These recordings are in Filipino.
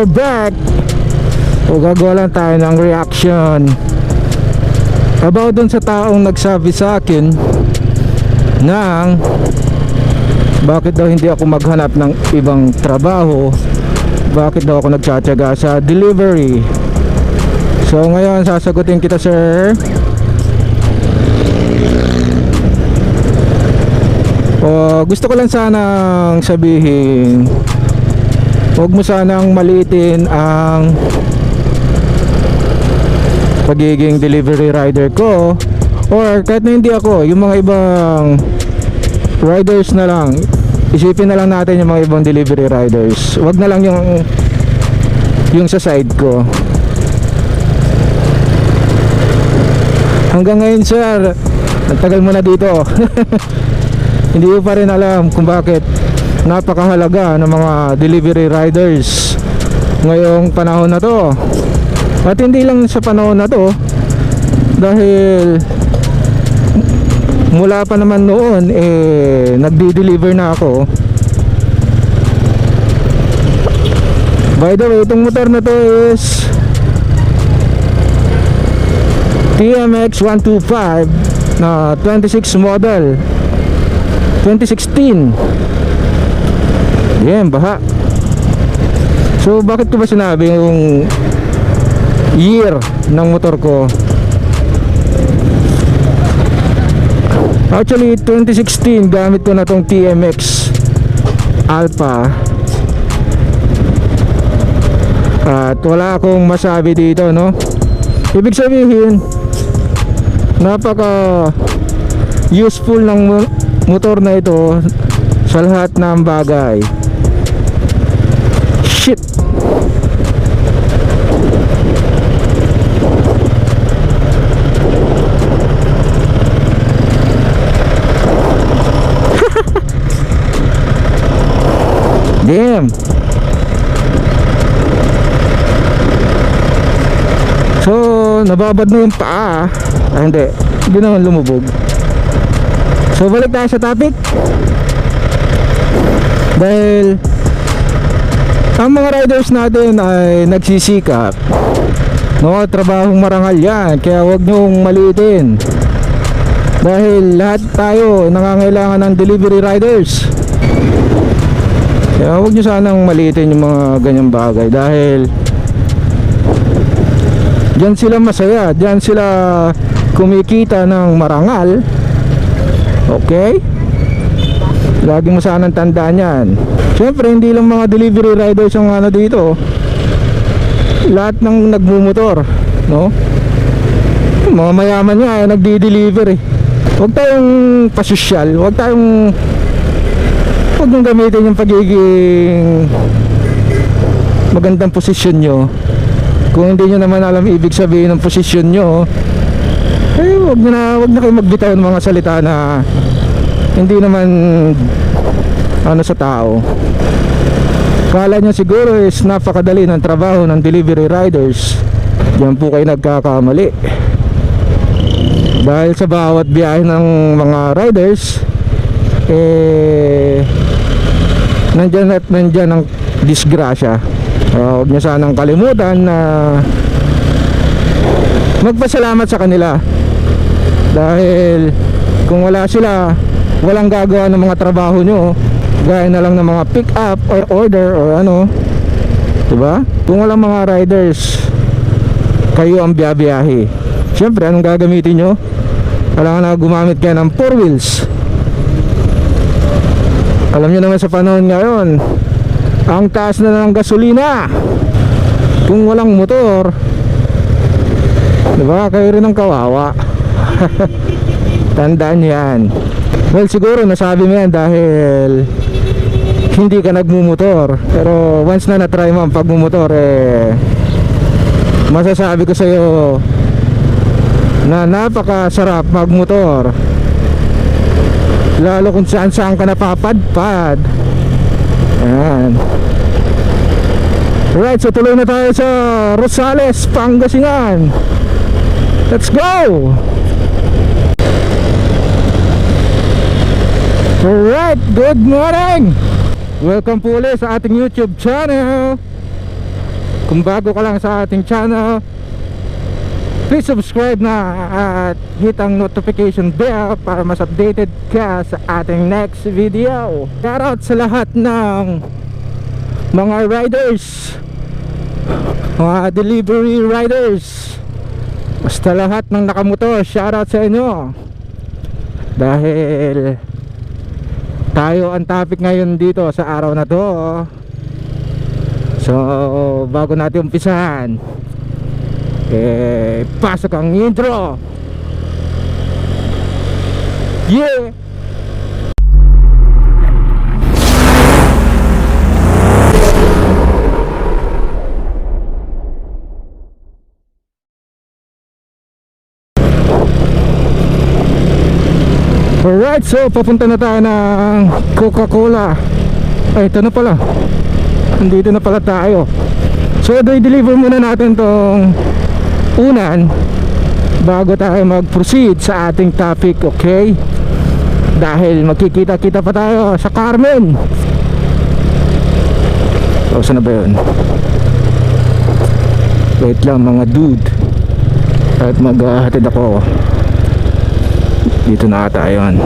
are back. O gagawa lang tayo ng reaction about dun sa taong nagsabi sa akin ng bakit daw hindi ako maghanap ng ibang trabaho, bakit daw ako nagtsatsaga sa delivery. So ngayon sasagutin kita, sir. Gusto ko lang sanang sabihin, huwag mo sanang maliitin ang pagiging delivery rider ko, or kahit na hindi ako, yung mga ibang riders na lang. Isipin na lang natin yung mga ibang delivery riders, huwag na lang yung sa side ko. Hanggang ngayon, sir, nagtagal mo na dito. Hindi ko pa rin alam kung bakit napakahalaga ng mga delivery riders ngayong panahon na to. At hindi lang sa panahon na to, dahil mula pa naman noon nagdi-deliver na ako. By the way, itong motor na to is TMX 125 na 26 model 2016. Yan, baha. So bakit ko ba sinabi yung year ng motor ko? Actually 2016 gamit ko na tong TMX Alpha. At wala akong masabi dito, no? Ibig sabihin, napaka useful ng motor na ito sa lahat ng bagay. Shit. Damn. So, nababad na yung paa. Hindi naman lumubog. So balik tayo sa topic. Dahil ang mga riders natin ay nagsisikap, no? Trabahong marangal yan, kaya huwag nyong maliitin. Dahil lahat tayo nangangailangan ng delivery riders. Kaya huwag nyo sanang maliitin yung mga ganyang bagay, dahil dyan sila masaya, dyan sila kumikita ng marangal. Okay? Lagi mo sanang tandaan yan. Siyempre hindi lang mga delivery riders ang ano dito, lahat ng nagmumotor, no? Mga mayaman nga nagdi-deliver eh. Huwag tayong pasosyal, huwag nang gamitin yung pagiging magandang posisyon nyo kung hindi nyo naman alam ibig sabihin ng posisyon nyo. Huwag na kayo magbitaw ng mga salita na hindi naman ano sa tao. Kala nyo siguro is napakadali ng trabaho ng delivery riders. Diyan po kayo nagkakamali. Dahil sa bawat biyahe ng mga riders, nandyan at nandyan ang disgrasya. Huwag nyo sanang kalimutan na magpasalamat sa kanila. Dahil kung wala sila, walang gagawa ng mga trabaho nyo, gaya na lang ng mga pick up or order or ano, diba? Kung walang mga riders, kayo ang biyabiyahe. Siyempre, anong gagamitin nyo? Kailangan na gumamit kayo ng 4 wheels. Alam nyo naman sa panahon ngayon, ang taas na ng gasolina. Kung walang motor, diba, kayo rin ang kawawa. Tandaan yan. Well, siguro nasabi mo yan dahil hindi ka nagmumotor. Pero once na natry mo ang pagmumotor, masasabi ko sa'yo na napakasarap magmotor. Lalo kung saan saan ka napapadpad. Ayan. Alright, so tuloy na tayo sa Rosales, Pangasinan. Let's go! Alright, good morning! Welcome po ulit sa ating YouTube channel. Kung bago ka lang sa ating channel, please subscribe na at hit ang notification bell para mas updated ka sa ating next video. Shoutout sa lahat ng mga riders, mga delivery riders, basta lahat ng nakamotor, shoutout sa inyo. Dahil tayo ang topic ngayon dito sa araw na to. So bago natin umpisahan, pasok ang intro. Yeah! Alright, so papunta na tayo ng Coca-Cola. Ay, ito na pala. Nandito na pala tayo. So i-deliver muna natin tong unan bago tayo mag-proceed sa ating topic, okay? Dahil magkikita-kita pa tayo sa Carmen. O, saan na ba yun? Wait lang mga dude, at maghahatid ako. Dito na ata yun.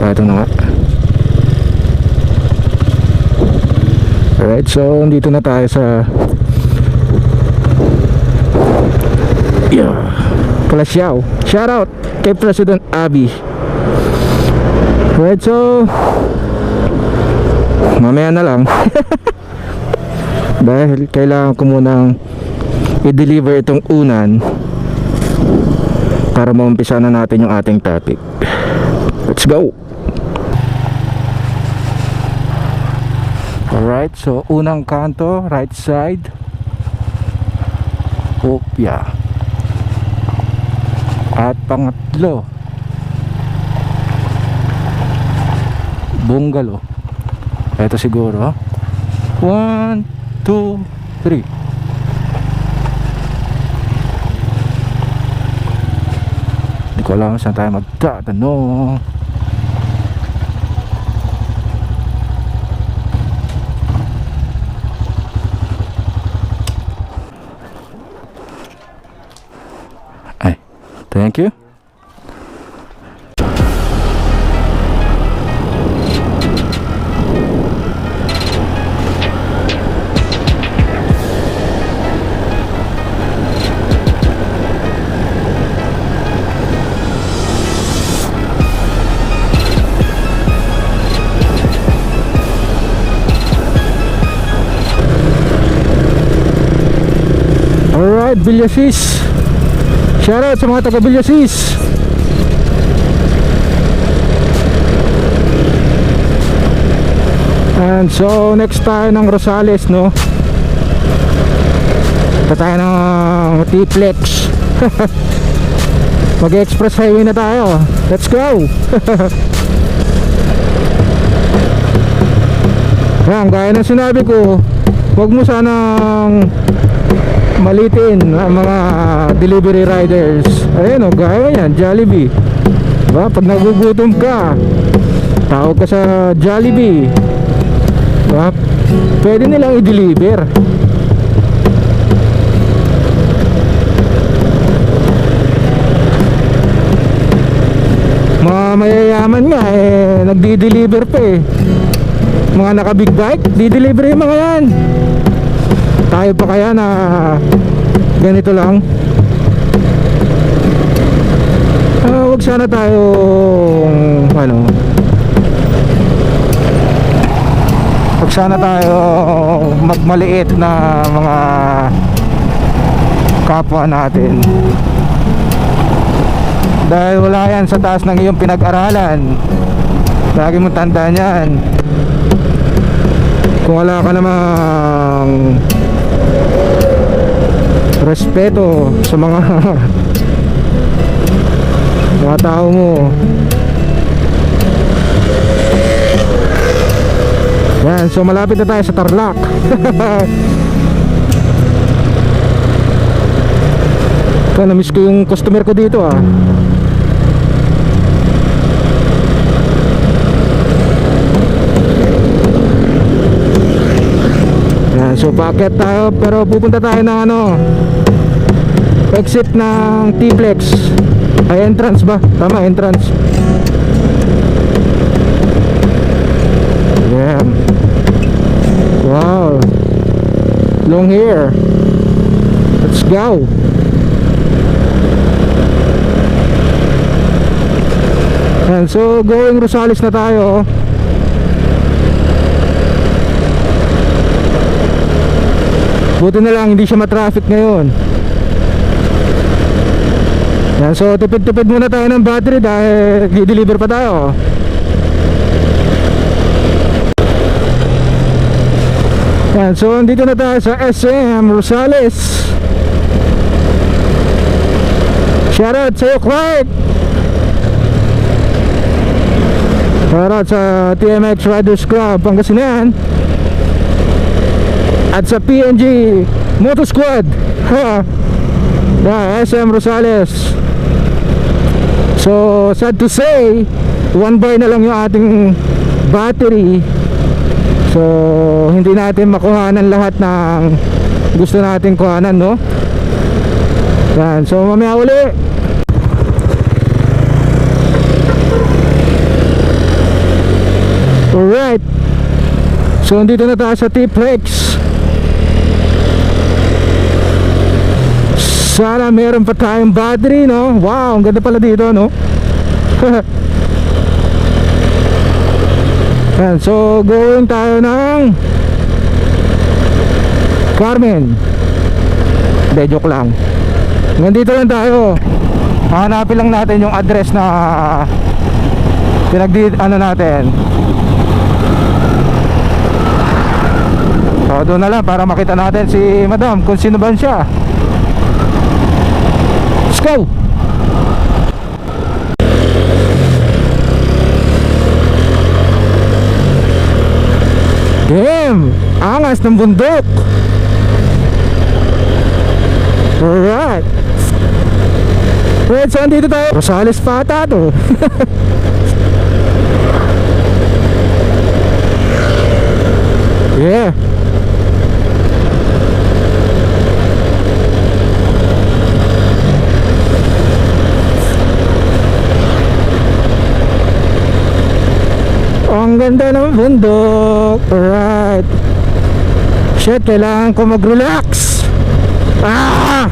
Ito na nga. Alright, so dito na tayo sa Palasiao. Shoutout kay President Abby. Alright, so mamaya na lang dahil kailangan ko munang i-deliver itong unan para maumpisa na natin yung ating topic. Let's go. Alright, so unang kanto, right side, Opia. At pangatlo, Bungalo. Ito siguro 1, 2, 3. Hindi ko alam saan tayo magtatanong. Ay, thank you. Alright, Villasis. Shoutout sa mga taga Villasis. And so next tayo ng Rosales, no? Ito tayo ng T-Flex. Mag-express highway na tayo. Let's go. Yan, gaya ng sinabi ko, huwag mo sanang malitin ang mga delivery riders. Ayun o, gaya yan, Jollibee. Diba? Pag nagugutom ka, tawag ka sa Jollibee. Diba? Pwede nilang i-deliver. Mga mayayaman nga nagdi-deliver pa eh. Mga naka big bike, di-deliver yung mga yan. Tayo pa kaya na ganito lang? Wag sana tayo wag sana tayo magmaliit na mga kapwa natin, dahil wala yan sa taas ng iyong pinag-aralan. Lagi mong tandaan yan. Kung wala ka namang respeto sa mga tao mo, yan. So malapit na tayo sa Tarlac. Na-miss ko yung customer ko dito ah. Yan, so paakyat tayo pero pupunta tayo ng ano, exit ng T-Flex. Ay, entrance ba? Tama, entrance. Yeah. Wow, long hair. Let's go. And so going Rosales na tayo. Buti na lang hindi siya matraffic ngayon. Yan, so tipid-tipid muna tayo ng battery dahil i-deliver pa tayo. Yan, so andito na tayo sa SM Rosales. Shoutout sa'yo, Clark. Shoutout sa TMX Riders Club Pangasinan at sa PNG Moto Squad. Yeah, SM Rosales. So sad to say, 1 bar na lang yung ating battery. So hindi natin makuhanan lahat ng gusto nating kuhanan, no? Yan, so mamaya uli. Alright, so nandito na tayo sa T-Flex. Sana meron pa tayong battery, no? Wow, ang ganda pala dito, no? Yan, so going tayo ng Carmen. Hindi, joke lang. Nandito lang tayo. Hanapin lang natin yung address na ano natin. So doon na lang para makita natin si Madam kung sino ba siya. Let's go! Damn! Angas ng bundok! Alright! Alright, so andito tayo. Rosales pa ata to. Yeah. Ang ganda ng bundok. Alright. Shit, kailangan ko mag-relax. Ah!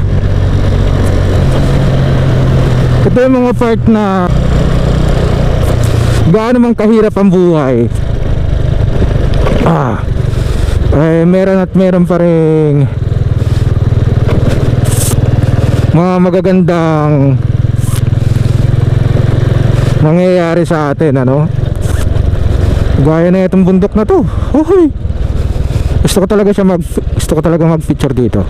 Ito yung mga part na gaano mang kahirap ang buhay. Ay meron at meron pa rin mga magagandang nangyayari sa atin, ano? Gaya na itong bundok na to. Uy, gusto ko talaga mag-feature dito.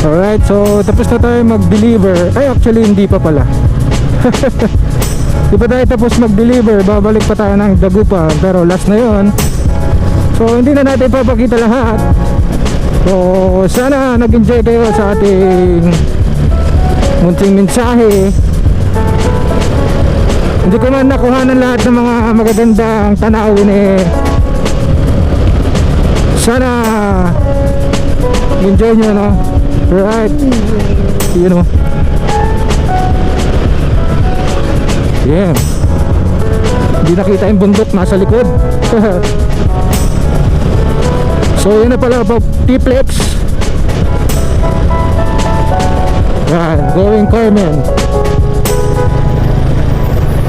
Alright, so tapos na tayo mag-deliver. Ay, actually hindi pa pala. Di pa tayo tapos mag-deliver. Babalik pa tayo ng Dagupan. Pero last na yon. So hindi na natin papakita lahat. So sana nag-enjoy kayo sa ating munting mensahe. Hindi ko man nakuhanan lahat ng mga magagandang tanawin eh. Sana enjoy nyo, no? Right, you know. Yeah. Hindi nakita yung bundok, nasa likod. So yun na pala about T-Flex. Yan, going Carmen.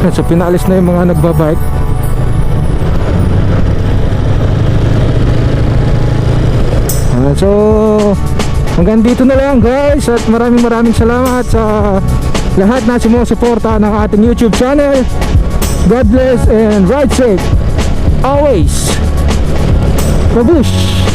So pinalis na yung mga nagbabike. So hanggang dito na lang guys, at maraming salamat sa lahat na sumusuporta ng ating YouTube channel. God bless and ride safe always. Babush!